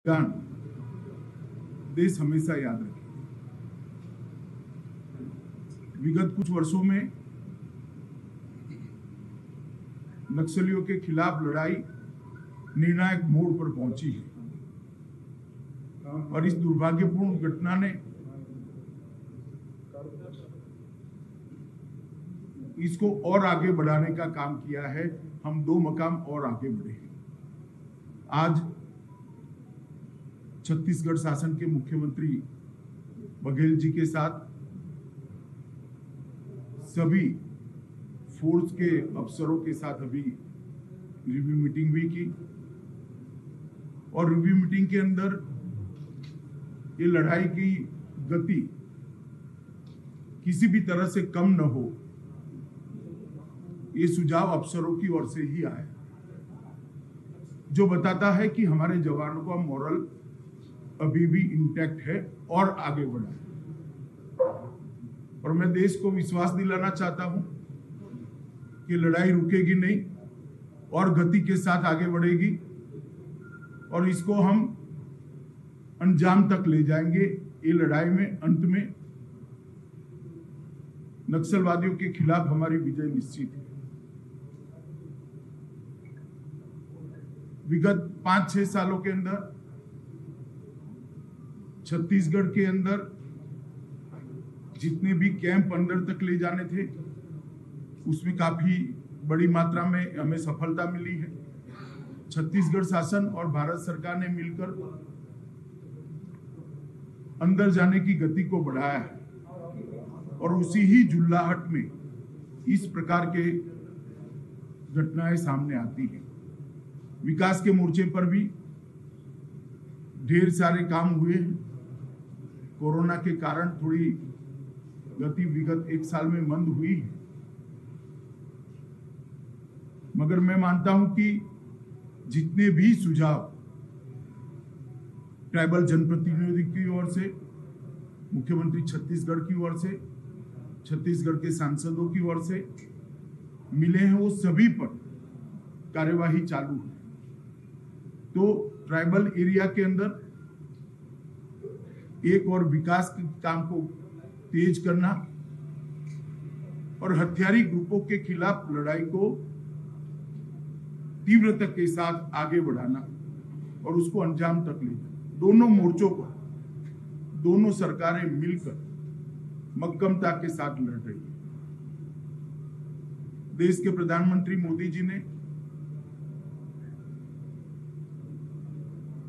गान देश हमेशा याद रखे। विगत कुछ वर्षों में नक्सलियों के खिलाफ लड़ाई निर्णायक मोड़ पर पहुंची है और इस दुर्भाग्यपूर्ण घटना ने इसको और आगे बढ़ाने का काम किया है। हम 2 मकाम और आगे बढ़े हैं। आज छत्तीसगढ़ शासन के मुख्यमंत्री बघेल जी के साथ सभी फोर्स के अफसरों के साथ अभी रिव्यू मीटिंग भी की और रिव्यू मीटिंग के अंदर ये लड़ाई की गति किसी भी तरह से कम न हो, ये सुझाव अफसरों की ओर से ही आया, जो बताता है कि हमारे जवानों का मोरल अभी भी इंटैक्ट है और आगे बढ़ा है। और मैं देश को विश्वास दिलाना चाहता हूं कि लड़ाई रुकेगी नहीं और गति के साथ आगे बढ़ेगी और इसको हम अंजाम तक ले जाएंगे। ये लड़ाई में अंत में नक्सलवादियों के खिलाफ हमारी विजय निश्चित है। विगत 5-6 सालों के अंदर छत्तीसगढ़ के अंदर जितने भी कैंप अंदर तक ले जाने थे, उसमें काफी बड़ी मात्रा में हमें सफलता मिली है। छत्तीसगढ़ शासन और भारत सरकार ने मिलकर अंदर जाने की गति को बढ़ाया है और उसी ही जुल्लाहट में इस प्रकार के घटनाएं सामने आती हैं। विकास के मोर्चे पर भी ढेर सारे काम हुए हैं। कोरोना के कारण थोड़ी गति विगत 1 साल में मंद हुई है, मगर मैं मानता हूं कि जितने भी सुझाव ट्राइबल जनप्रतिनिधि की ओर से, मुख्यमंत्री छत्तीसगढ़ की ओर से, छत्तीसगढ़ के सांसदों की ओर से मिले हैं, वो सभी पर कार्यवाही चालू है। तो ट्राइबल एरिया के अंदर एक और विकास के काम को तेज करना और हथियारी ग्रुपों के खिलाफ लड़ाई को तीव्रता के साथ आगे बढ़ाना और उसको अंजाम तक ले जाना। दोनों मोर्चों पर दोनों सरकारें मिलकर मक्कमता के साथ लड़ रही है। देश के प्रधानमंत्री मोदी जी ने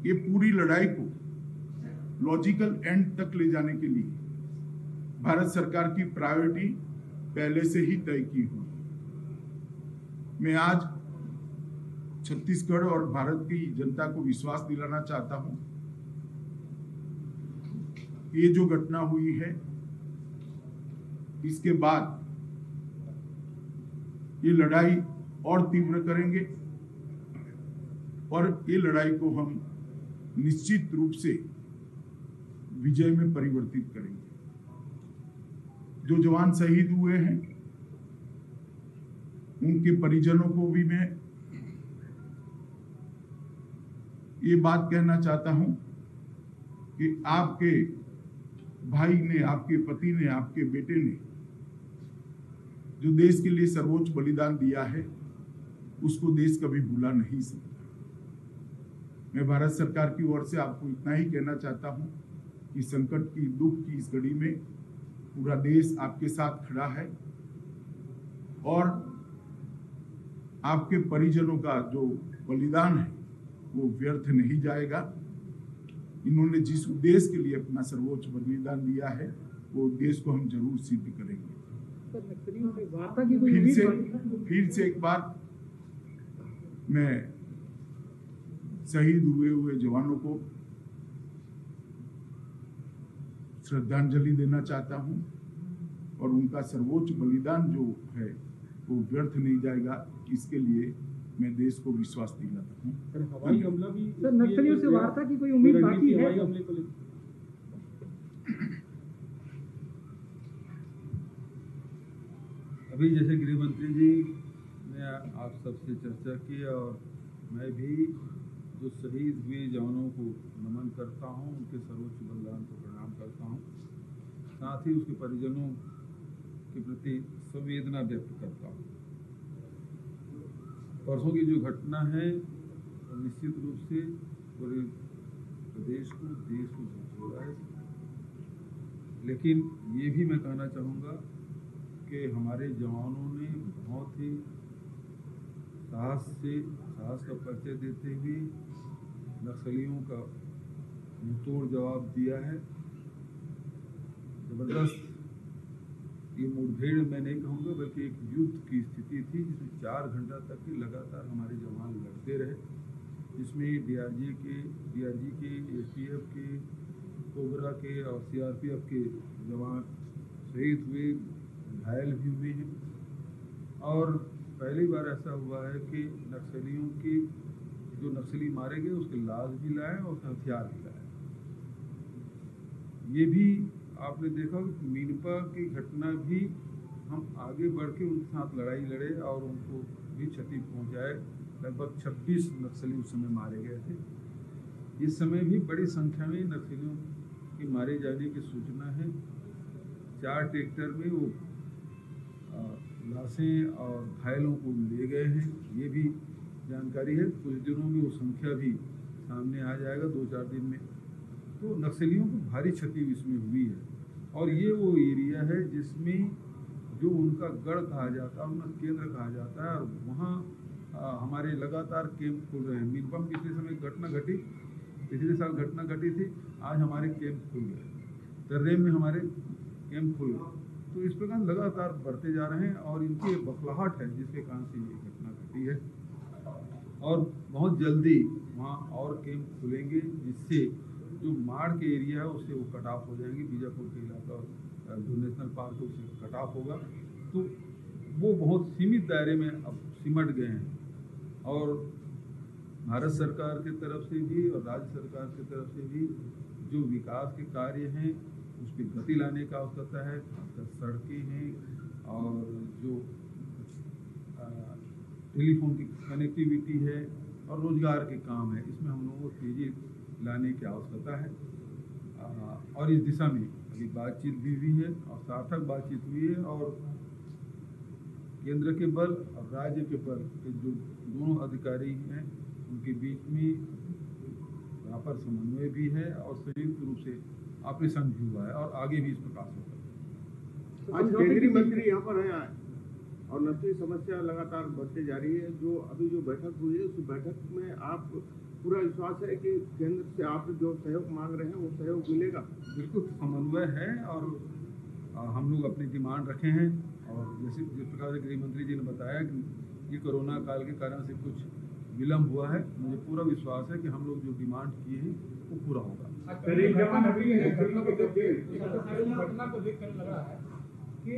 ये पूरी लड़ाई को लॉजिकल एंड तक ले जाने के लिए भारत सरकार की प्रायोरिटी पहले से ही तय की हुई। मैं आज छत्तीसगढ़ और भारत की जनता को विश्वास दिलाना चाहता हूं, ये जो घटना हुई है, इसके बाद ये लड़ाई और तीव्र करेंगे और ये लड़ाई को हम निश्चित रूप से विजय में परिवर्तित करेंगे। जो जवान शहीद हुए हैं, उनके परिजनों को भी मैं ये बात कहना चाहता हूं कि आपके भाई ने, आपके पति ने, आपके बेटे ने जो देश के लिए सर्वोच्च बलिदान दिया है, उसको देश कभी भुला नहीं सकता। मैं भारत सरकार की ओर से आपको इतना ही कहना चाहता हूं कि संकट की, दुख की इस घड़ी में पूरा देश आपके साथ खड़ा है और आपके परिजनों का जो बलिदान है वो व्यर्थ नहीं जाएगा। इन्होंने जिस उद्देश्य के लिए अपना सर्वोच्च बलिदान दिया है, वो उद्देश्य को हम जरूर सिद्ध करेंगे। फिर से एक बार मैं शहीद हुए जवानों को श्रद्धांजलि देना चाहता हूं और उनका सर्वोच्च बलिदान जो है वो व्यर्थ नहीं जाएगा, इसके लिए मैं देश को विश्वास दिलाता हूं। हवाई हमला भी सर, नक्सलियों से वार्ता की कोई उम्मीद बाकी है? हवाई हमले को अभी जैसे गृह मंत्री जी ने आप सबसे चर्चा की और मैं भी जो शहीद हुए जवानों को नमन करता हूं, उनके सर्वोच्च बलिदान को प्रणाम करता हूं, साथ ही उसके परिजनों के प्रति संवेदना व्यक्त करता हूं। परसों की जो घटना है वो निश्चित रूप से पूरे प्रदेश को, देश को झंझोड़ा है, लेकिन ये भी मैं कहना चाहूँगा कि हमारे जवानों ने बहुत ही साहस का परिचय देते हुए नक्सलियों का मुंहतोड़ जवाब दिया है। जबरदस्त ये मुठभेड़ मैं नहीं कहूँगा, बल्कि एक युद्ध की स्थिति थी जिसमें 4 घंटा तक ही लगातार हमारे जवान लड़ते रहे, जिसमें डीआरजी के, एसटीएफ के, कोबरा के और सीआरपीएफ के जवान शहीद हुए, घायल भी हुए हैं। और पहली बार ऐसा हुआ है कि नक्सलियों के जो नक्सली मारे गए उसके लाश भी लाए और उसके हथियार भी लाए। ये भी आपने देखा कि मीनपा की घटना भी हम आगे बढ़ के उनके साथ लड़ाई लड़े और उनको भी क्षति पहुंचाए। लगभग 26 नक्सली उस समय मारे गए थे। इस समय भी बड़ी संख्या में नक्सलियों के मारे जाने की सूचना है। 4 ट्रैक्टर में वो लाशें और घायलों को ले गए हैं, ये भी जानकारी है। कुछ दिनों में वो संख्या भी सामने आ जाएगा, 2-4 दिन में। तो नक्सलियों को भारी क्षति इसमें हुई है। और ये वो एरिया है जिसमें जो उनका गढ़ कहा जाता है, उनका केंद्र कहा जाता है, और वहाँ हमारे लगातार कैंप खुल रहे हैं। मीनपा में पिछले समय पिछले साल घटना घटी थी, आज हमारे कैंप खुल गए। तर्रेम में हमारे कैंप खुल गए। तो इस प्रकार लगातार बढ़ते जा रहे हैं और इनकी एक बखलाहट है जिसके कारण से ये घटना घटी है। और बहुत जल्दी वहाँ और कैंप खुलेंगे, जिससे जो माड़ के एरिया है उससे वो कट ऑफ हो जाएंगे। बीजापुर के इलाका जो नेशनल पार्क है उससे कट ऑफ होगा, तो वो बहुत सीमित दायरे में अब सिमट गए हैं। और भारत सरकार की तरफ से भी और राज्य सरकार की तरफ से भी जो विकास के कार्य हैं उस पर गति लाने का आवश्यकता है। सड़कें हैं और जो टेलीफोन की कनेक्टिविटी है और रोजगार के काम है, इसमें हम लोगों को तेजी लाने की आवश्यकता है। और इस दिशा में अभी बातचीत भी हुई है और सार्थक बातचीत हुई है। और केंद्र के बल और राज्य के बल के जो दोनों अधिकारी हैं उनके बीच में प्रॉपर समन्वय भी है और संयुक्त रूप से ऑपरेशन भी हुआ है और आगे भी इस प्रकार से होगा। आज केंद्रीय मंत्री यहाँ पर है और नक्सली समस्या लगातार बढ़ती जा रही है। अभी जो बैठक हुई है उस बैठक में आप पूरा विश्वास है कि केंद्र से आप जो सहयोग मांग रहे हैं वो सहयोग मिलेगा? बिल्कुल समन्वय है और हम लोग अपनी डिमांड रखे हैं। और जिस प्रकार से गृह मंत्री जी ने बताया कि ये कोरोना काल के कारण से कुछ विलम्ब हुआ है, मुझे पूरा विश्वास है कि हम लोग जो डिमांड किए हैं वो पूरा होगा। घटना को देख कर लग रहा है कि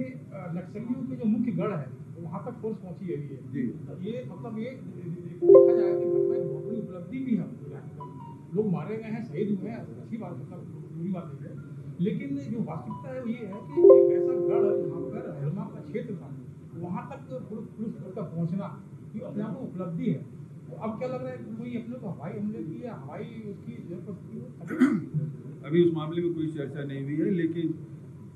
नक्सलियों के जो मुख्य गढ़ है वहाँ तक फोर्स पहुँची हुई है जी। ये मतलब ये देखा जाए कि घटना की बहुत बड़ी उपलब्धि भी है। लोग मारे गए हैं, शहीद हुए हैं, अच्छी बात, मतलब बुरी बात नहीं है। लेकिन जो वास्तविकता है वो ये है कि एक ऐसा गढ़ जहाँ पर हलमा का क्षेत्र था, वहाँ तक पुलिस का पहुँचना ये अपने आप में उपलब्धि है। तो अब क्या लग रहा है कि कोई अपने को हवाई हमले की या हवाई उसकी जरूरत? अभी उस मामले में कोई चर्चा नहीं हुई है, लेकिन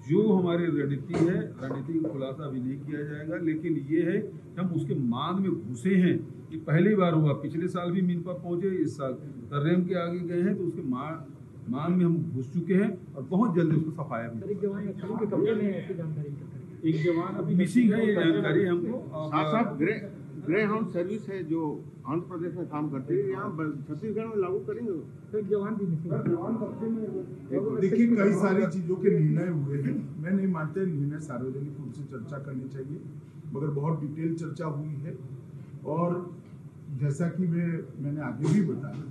जो हमारी रणनीति है, रणनीति का खुलासा अभी नहीं किया जाएगा। लेकिन ये है कि हम उसके मान में घुसे हैं। ये पहली बार हुआ, पिछले साल भी मीनपा पहुंचे, इस साल तर्रेम के आगे गए हैं, तो उसके मान में हम घुस चुके हैं और बहुत जल्दी उसको सफाया भी। एक जवान अभी मिसिंग है, ये जानकारी हमको। ग्रे हाउंड सर्विस है जो आंध्र प्रदेश में काम करती है, यहाँ छत्तीसगढ़ में लागू करेंगे। एक जवान भी देखिए, कई सारी चीजों के निर्णय हुए हैं। मैं नहीं मानता निर्णय सार्वजनिक रूप से चर्चा करनी चाहिए, मगर बहुत डिटेल चर्चा हुई है। और जैसा कि मैंने आगे भी बताया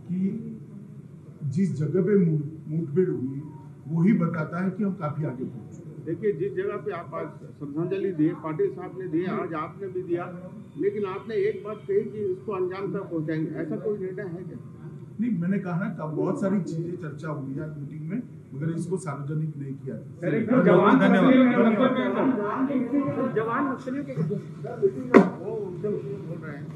कि जिस जगह पे मुठभेड़ हुई वही बताता है कि हम काफी आगे पहुंचे। देखिए, जिस जगह पे आप आज श्रद्धांजलि दिए, पाटिल साहब ने दिए, आज आपने भी दिया, लेकिन आपने एक बात कही कि इसको अंजाम तक पहुंचाएंगे, ऐसा कोई निर्णय है क्या? नहीं, मैंने कहा ना बहुत सारी चीजें चर्चा हुई है मीटिंग में, मगर इसको सार्वजनिक नहीं किया। जवान नक्सलियों के वो उनसे बोल रहे हैं।